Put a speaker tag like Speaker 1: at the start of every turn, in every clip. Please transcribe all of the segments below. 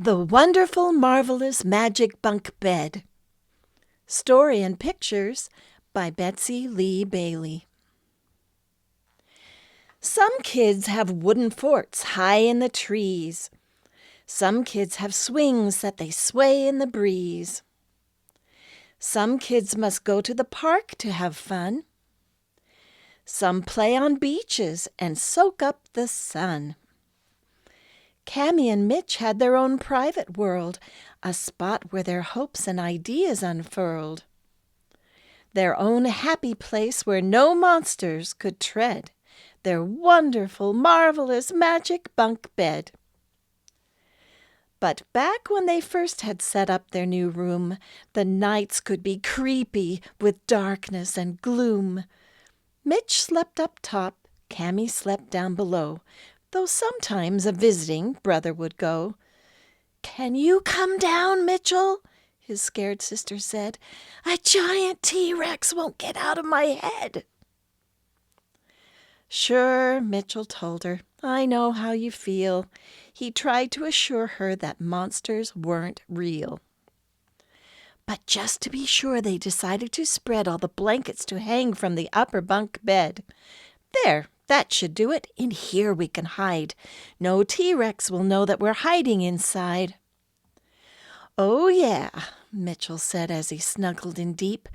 Speaker 1: The Wonderful, Marvelous Magic Bunk Bed. Story and pictures by Betsy Lee Bailey. Some kids have wooden forts high in the trees. Some kids have swings that they sway in the breeze. Some kids must go to the park to have fun. Some play on beaches and soak up the sun. Cami and Mitch had their own private world, a spot where their hopes and ideas unfurled. Their own happy place where no monsters could tread, their wonderful, marvelous, magic bunk bed. But back when they first had set up their new room, the nights could be creepy with darkness and gloom. Mitch slept up top, Cami slept down below, though sometimes a visiting brother would go. "Can you come down, Mitchell?" his scared sister said. "A giant T-Rex won't get out of my head." "Sure," Mitchell told her. "I know how you feel." He tried to assure her that monsters weren't real. But just to be sure, they decided to spread all the blankets to hang from the upper bunk bed. "There, that should do it. In here we can hide. No T-Rex will know that we're hiding inside." "Oh, yeah," Mitchell said as he snuggled in deep.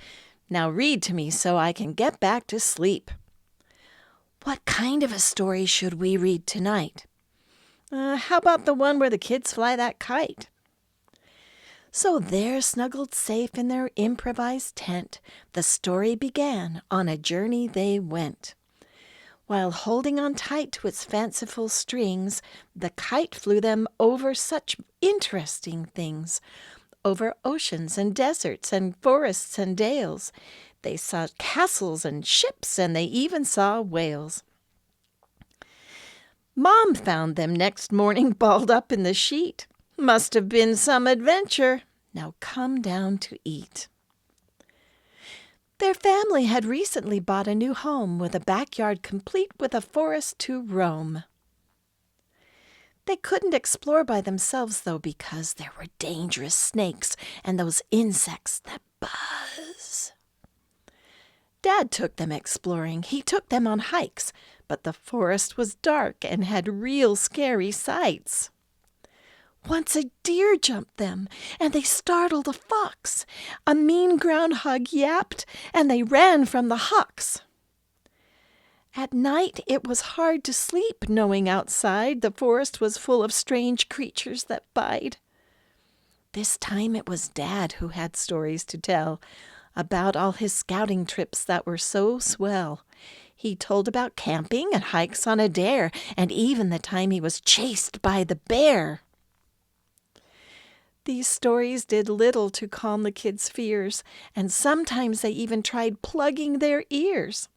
Speaker 1: "Now read to me so I can get back to sleep." "What kind of a story should we read tonight?" How about the one where the kids fly that kite?" So there, snuggled safe in their improvised tent, the story began. On a journey they went. While holding on tight to its fanciful strings, the kite flew them over such interesting things. Over oceans and deserts and forests and dales. They saw castles and ships, and they even saw whales. Mom found them next morning balled up in the sheet. "Must have been some adventure. Now come down to eat." Their family had recently bought a new home with a backyard complete with a forest to roam. They couldn't explore by themselves, though, because there were dangerous snakes and those insects that buzz. Dad took them exploring. He took them on hikes, but the forest was dark and had real scary sights. Once a deer jumped them, and they startled a fox. A mean groundhog yapped, and they ran from the hawks. At night it was hard to sleep, knowing outside the forest was full of strange creatures that bite. This time it was Dad who had stories to tell, about all his scouting trips that were so swell. He told about camping and hikes on a dare, and even the time he was chased by the bear. These stories did little to calm the kids' fears, and sometimes they even tried plugging their ears.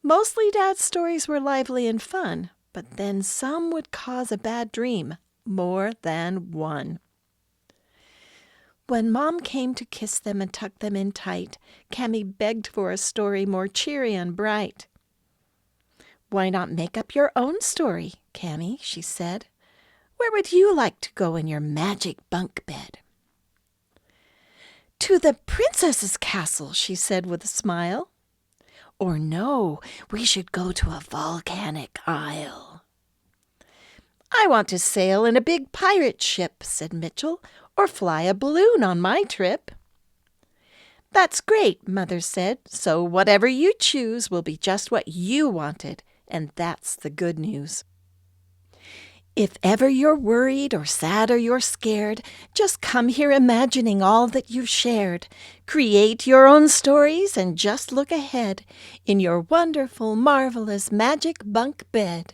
Speaker 1: Mostly Dad's stories were lively and fun, but then some would cause a bad dream, more than one. When Mom came to kiss them and tuck them in tight, Cami begged for a story more cheery and bright. "Why not make up your own story, Cami?" she said. "Where would you like to go in your magic bunk bed?" "To the princess's castle," she said with a smile. "Or no, we should go to a volcanic isle." "I want to sail in a big pirate ship," said Mitchell, "or fly a balloon on my trip." "That's great," Mother said. "So whatever you choose will be just what you wanted, and that's the good news. If ever you're worried or sad or you're scared, just come here imagining all that you've shared. Create your own stories and just look ahead in your wonderful, marvelous magic bunk bed."